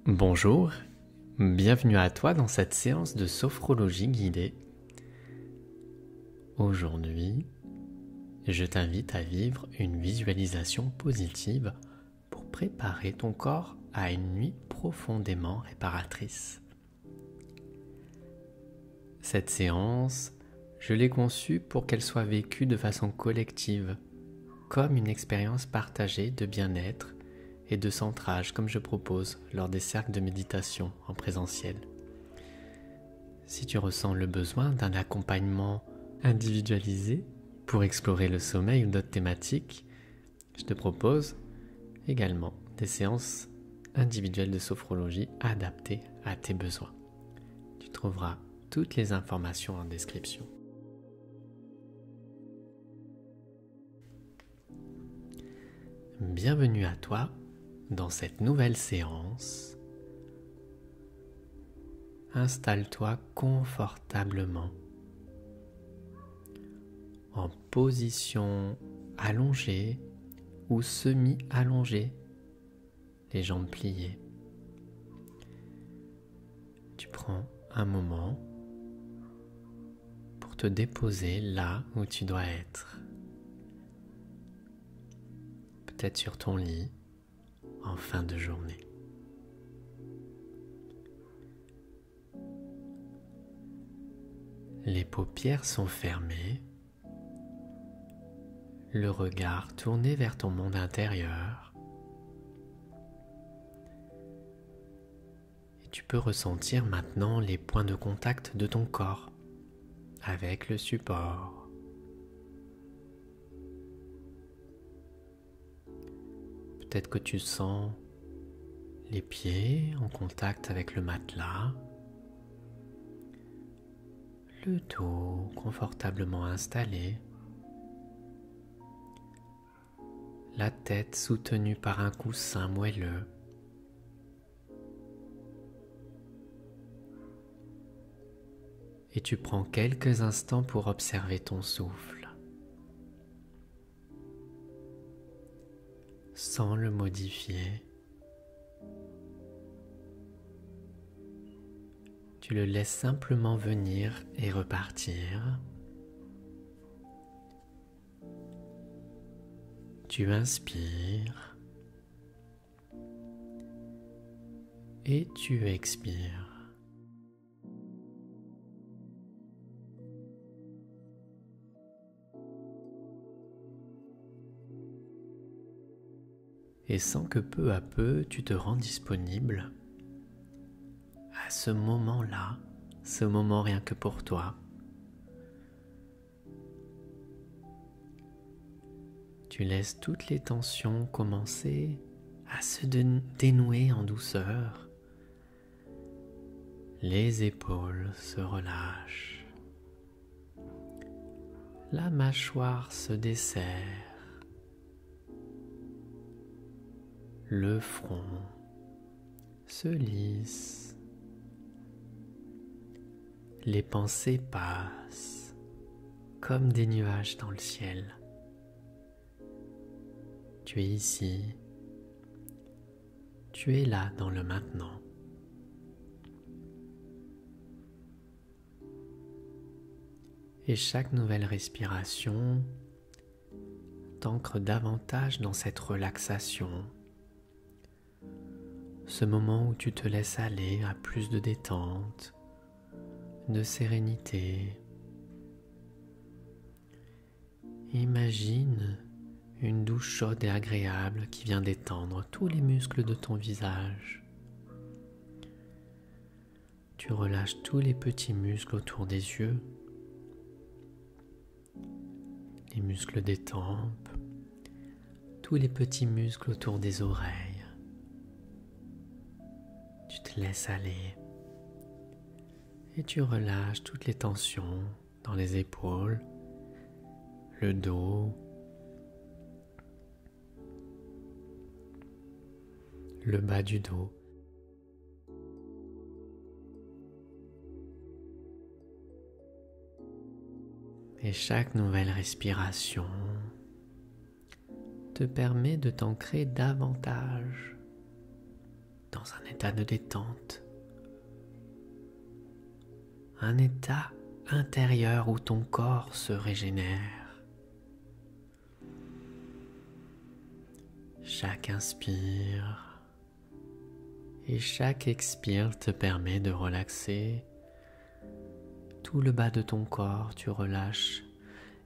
Bonjour, bienvenue à toi dans cette séance de sophrologie guidée. Aujourd'hui, je t'invite à vivre une visualisation positive pour préparer ton corps à une nuit profondément réparatrice. Cette séance, je l'ai conçue pour qu'elle soit vécue de façon collective, comme une expérience partagée de bien-être et de centrage comme je propose lors des cercles de méditation en présentiel. Si tu ressens le besoin d'un accompagnement individualisé pour explorer le sommeil ou d'autres thématiques, je te propose également des séances individuelles de sophrologie adaptées à tes besoins. Tu trouveras toutes les informations en description. Bienvenue à toi dans cette nouvelle séance. Installe-toi confortablement en position allongée ou semi-allongée, les jambes pliées. Tu prends un moment pour te déposer là où tu dois être. Peut-être sur ton lit en fin de journée. Les paupières sont fermées, le regard tourné vers ton monde intérieur. Et tu peux ressentir maintenant les points de contact de ton corps avec le support. Peut-être que tu sens les pieds en contact avec le matelas, le dos confortablement installé, la tête soutenue par un coussin moelleux. Et tu prends quelques instants pour observer ton souffle, sans le modifier. Tu le laisses simplement venir et repartir. Tu inspires et tu expires. Et sans que peu à peu tu te rends disponible à ce moment-là, ce moment rien que pour toi. Tu laisses toutes les tensions commencer à se dénouer en douceur. Les épaules se relâchent. La mâchoire se desserre. Le front se lisse. Les pensées passent comme des nuages dans le ciel. Tu es ici. Tu es là dans le maintenant. Et chaque nouvelle respiration t'ancre davantage dans cette relaxation. Ce moment où tu te laisses aller à plus de détente, de sérénité. Imagine une douche chaude et agréable qui vient détendre tous les muscles de ton visage. Tu relâches tous les petits muscles autour des yeux, les muscles des tempes, tous les petits muscles autour des oreilles. Tu te laisses aller et tu relâches toutes les tensions dans les épaules, le dos, le bas du dos. Et chaque nouvelle respiration te permet de t'ancrer davantage dans dans un état de détente, un état intérieur où ton corps se régénère. Chaque inspire et chaque expire te permet de relaxer tout le bas de ton corps. Tu relâches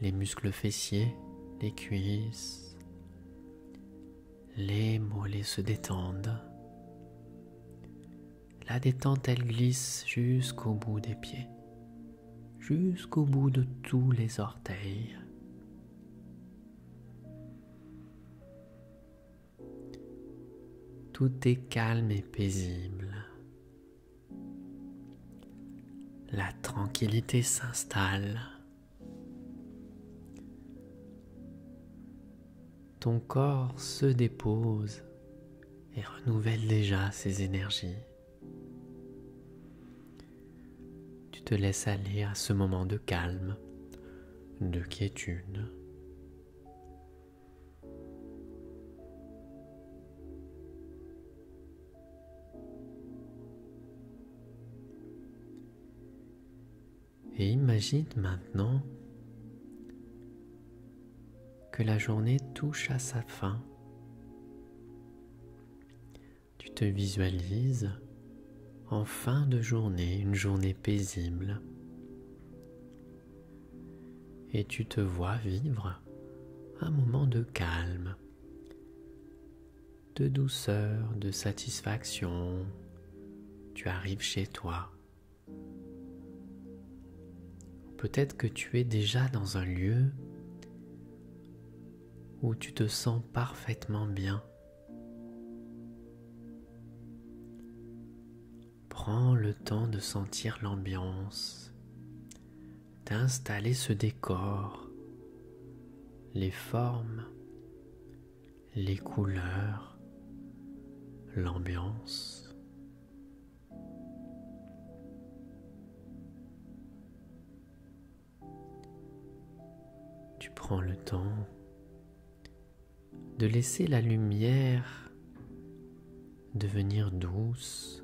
les muscles fessiers, les cuisses, les mollets se détendent. La détente, elle glisse jusqu'au bout des pieds, jusqu'au bout de tous les orteils. Tout est calme et paisible. La tranquillité s'installe. Ton corps se dépose et renouvelle déjà ses énergies. Tu te laisses aller à ce moment de calme, de quiétude. Et imagine maintenant que la journée touche à sa fin. Tu te visualises en fin de journée, une journée paisible. Et tu te vois vivre un moment de calme, de douceur, de satisfaction. Tu arrives chez toi. Peut-être que tu es déjà dans un lieu où tu te sens parfaitement bien. Prends le temps de sentir l'ambiance, d'installer ce décor, les formes, les couleurs, l'ambiance. Tu prends le temps de laisser la lumière devenir douce,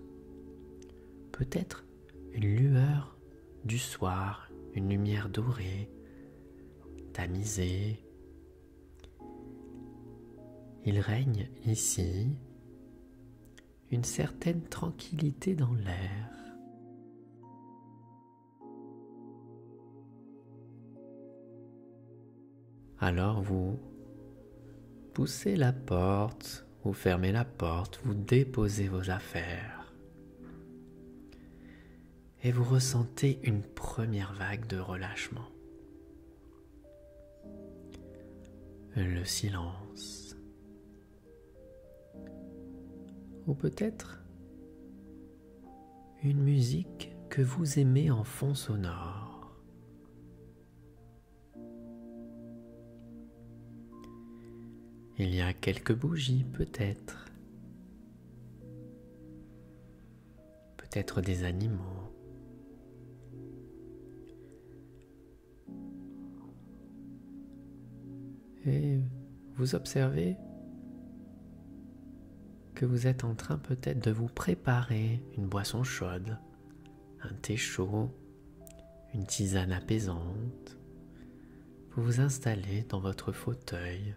peut-être une lueur du soir, une lumière dorée, tamisée. Il règne ici une certaine tranquillité dans l'air. Alors vous poussez la porte, vous fermez la porte, vous déposez vos affaires et vous ressentez une première vague de relâchement. Le silence. Ou peut-être une musique que vous aimez en fond sonore. Il y a quelques bougies peut-être. Peut-être des animaux. Et vous observez que vous êtes en train peut-être de vous préparer une boisson chaude, un thé chaud, une tisane apaisante. Vous vous installez dans votre fauteuil,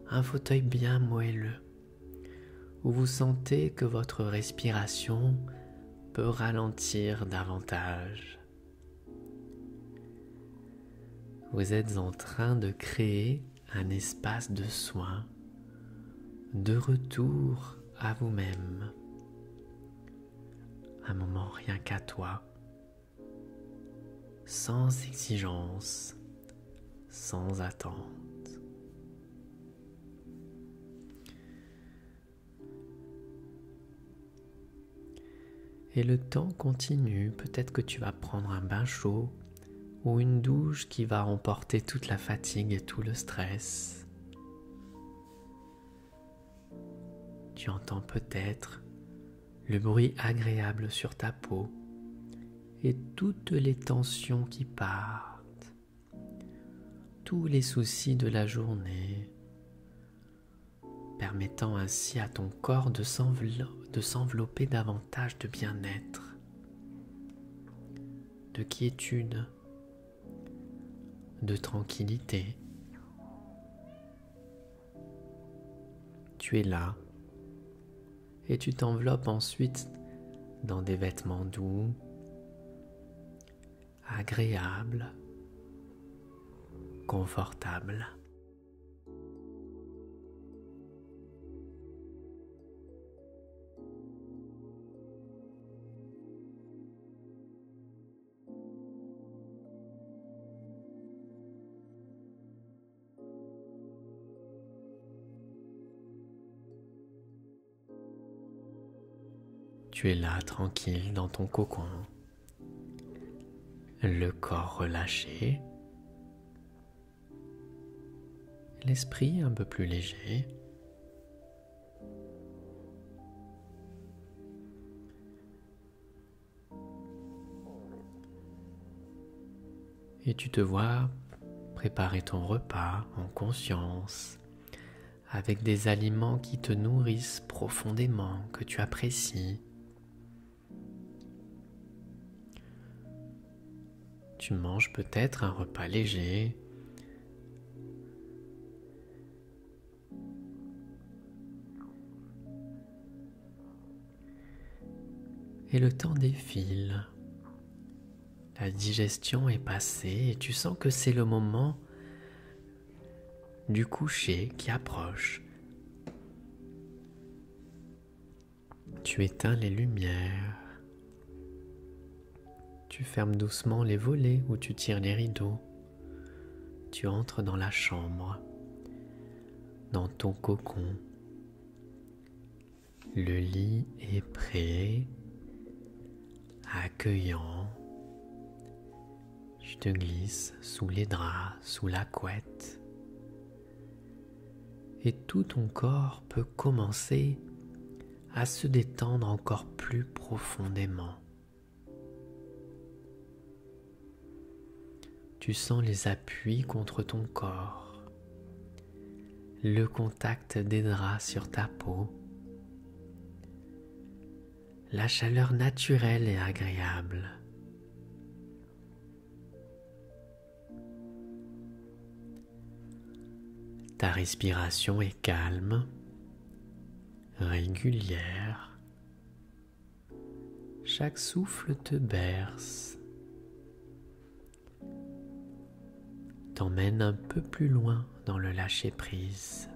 un fauteuil bien moelleux, où vous sentez que votre respiration peut ralentir davantage. Vous êtes en train de créer un espace de soin, de retour à vous-même, un moment rien qu'à toi, sans exigence, sans attente. Et le temps continue, peut-être que tu vas prendre un bain chaud ou une douche qui va emporter toute la fatigue et tout le stress. Tu entends peut-être le bruit agréable sur ta peau et toutes les tensions qui partent, tous les soucis de la journée, permettant ainsi à ton corps de s'envelopper davantage de bien-être, de quiétude, de tranquillité. Tu es là et tu t'enveloppes ensuite dans des vêtements doux, agréables, confortables. Tu es là, tranquille, dans ton cocon, le corps relâché, l'esprit un peu plus léger. Et tu te vois préparer ton repas en conscience, avec des aliments qui te nourrissent profondément, que tu apprécies. Tu manges peut-être un repas léger. Et le temps défile. La digestion est passée et tu sens que c'est le moment du coucher qui approche. Tu éteins les lumières. Tu fermes doucement les volets ou tu tires les rideaux. Tu entres dans la chambre, dans ton cocon. Le lit est prêt, accueillant. Tu te glisses sous les draps, sous la couette. Et tout ton corps peut commencer à se détendre encore plus profondément. Tu sens les appuis contre ton corps, le contact des draps sur ta peau, la chaleur naturelle et agréable. Ta respiration est calme, régulière. Chaque souffle te berce, t'emmène un peu plus loin dans le lâcher-prise.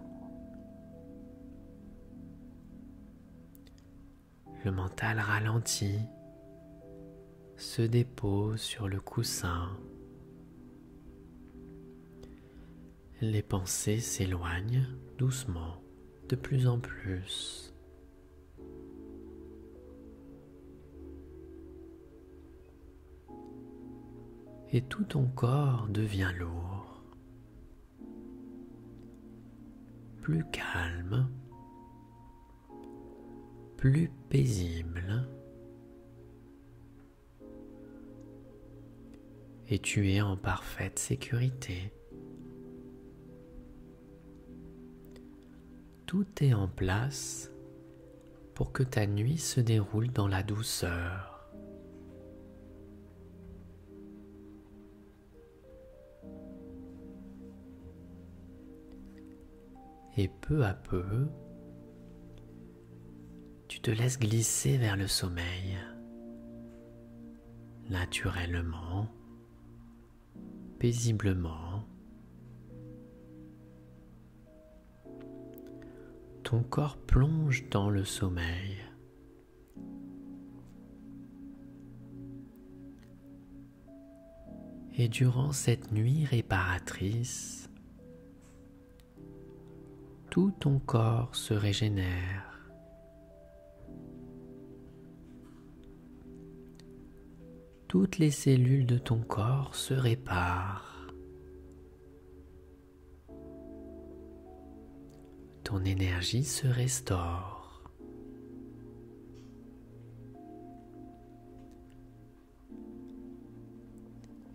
Le mental ralentit, se dépose sur le coussin. Les pensées s'éloignent doucement, de plus en plus. Et tout ton corps devient lourd, plus calme, plus paisible. Et tu es en parfaite sécurité. Tout est en place pour que ta nuit se déroule dans la douceur. Et peu à peu, tu te laisses glisser vers le sommeil, naturellement, paisiblement. Ton corps plonge dans le sommeil. Et durant cette nuit réparatrice, tout ton corps se régénère. Toutes les cellules de ton corps se réparent. Ton énergie se restaure.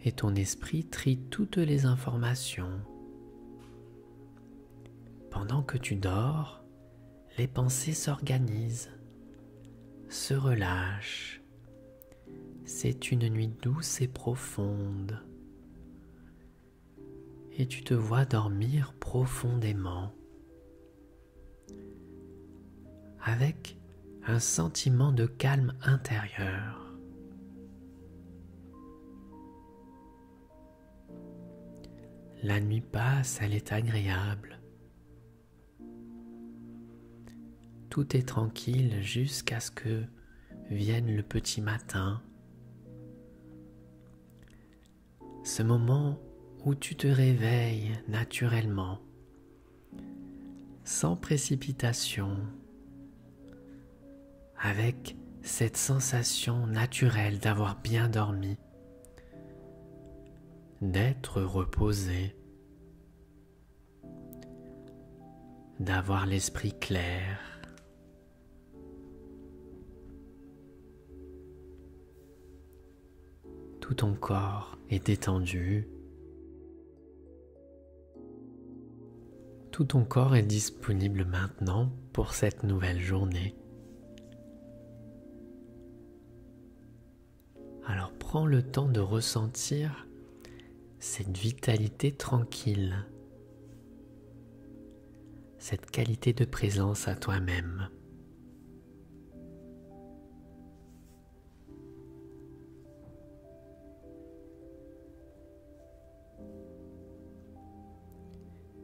Et ton esprit trie toutes les informations. Pendant que tu dors, les pensées s'organisent, se relâchent. C'est une nuit douce et profonde. Et tu te vois dormir profondément, avec un sentiment de calme intérieur. La nuit passe, elle est agréable. Tout est tranquille jusqu'à ce que vienne le petit matin. Ce moment où tu te réveilles naturellement, sans précipitation, avec cette sensation naturelle d'avoir bien dormi, d'être reposé, d'avoir l'esprit clair. Tout ton corps est détendu. Tout ton corps est disponible maintenant pour cette nouvelle journée. Alors prends le temps de ressentir cette vitalité tranquille, cette qualité de présence à toi-même.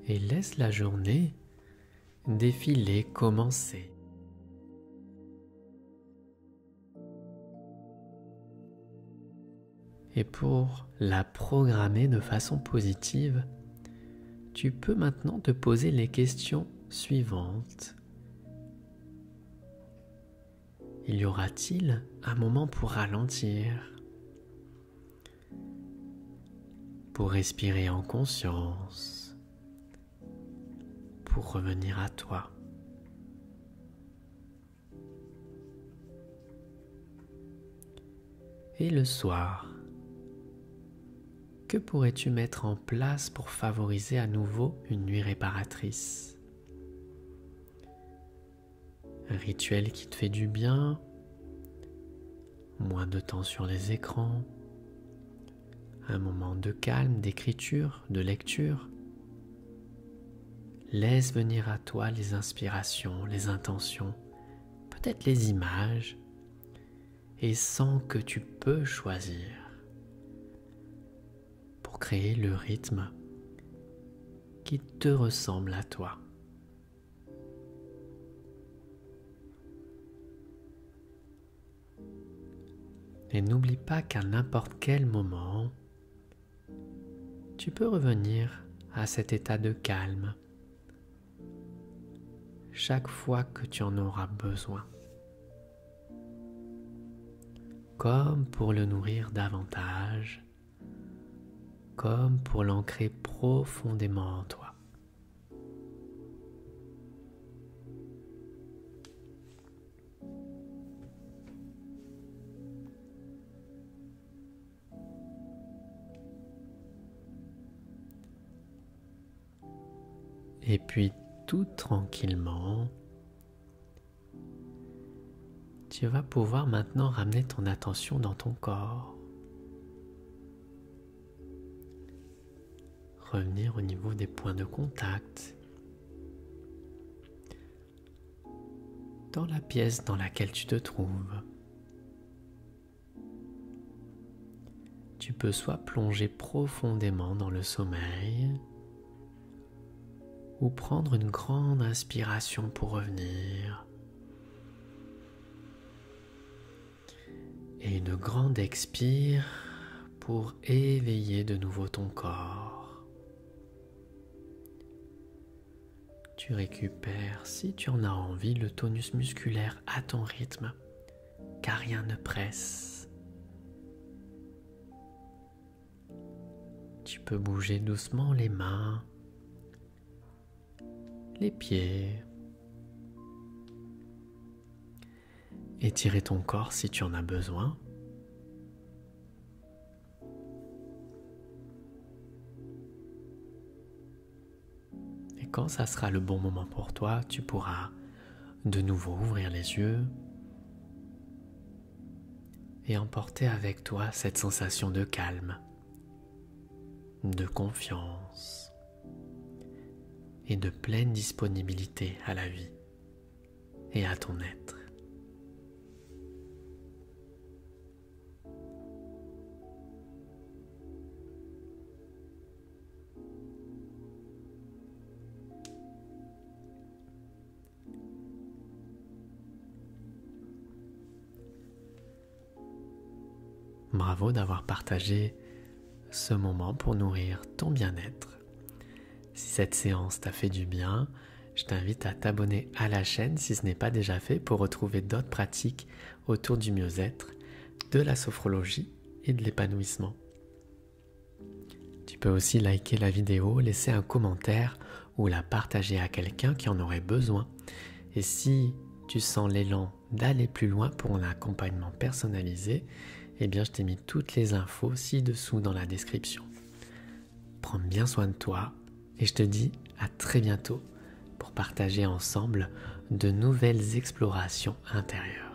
Et laisse la journée défiler, commencer. Et pour la programmer de façon positive, tu peux maintenant te poser les questions suivantes. Y aura-t-il un moment pour ralentir, pour respirer en conscience, pour revenir à toi? Et le soir, que pourrais-tu mettre en place pour favoriser à nouveau une nuit réparatrice? Un rituel qui te fait du bien, moins de temps sur les écrans, un moment de calme, d'écriture, de lecture. Laisse venir à toi les inspirations, les intentions, peut-être les images, et sens que tu peux choisir pour créer le rythme qui te ressemble à toi. Et n'oublie pas qu'à n'importe quel moment, tu peux revenir à cet état de calme chaque fois que tu en auras besoin, comme pour le nourrir davantage, comme pour l'ancrer profondément en toi. Et puis tout tranquillement, tu vas pouvoir maintenant ramener ton attention dans ton corps. Revenir au niveau des points de contact, dans la pièce dans laquelle tu te trouves. Tu peux soit plonger profondément dans le sommeil, ou prendre une grande inspiration pour revenir, et une grande expire pour éveiller de nouveau ton corps. Tu récupères, si tu en as envie, le tonus musculaire à ton rythme, car rien ne presse. Tu peux bouger doucement les mains, les pieds, étirer ton corps si tu en as besoin. Et quand ça sera le bon moment pour toi, tu pourras de nouveau ouvrir les yeux et emporter avec toi cette sensation de calme, de confiance et de pleine disponibilité à la vie et à ton être. Bravo d'avoir partagé ce moment pour nourrir ton bien-être. Si cette séance t'a fait du bien, je t'invite à t'abonner à la chaîne si ce n'est pas déjà fait pour retrouver d'autres pratiques autour du mieux-être, de la sophrologie et de l'épanouissement. Tu peux aussi liker la vidéo, laisser un commentaire ou la partager à quelqu'un qui en aurait besoin. Et si tu sens l'élan d'aller plus loin pour un accompagnement personnalisé, eh bien je t'ai mis toutes les infos ci-dessous dans la description. Prends bien soin de toi et je te dis à très bientôt pour partager ensemble de nouvelles explorations intérieures.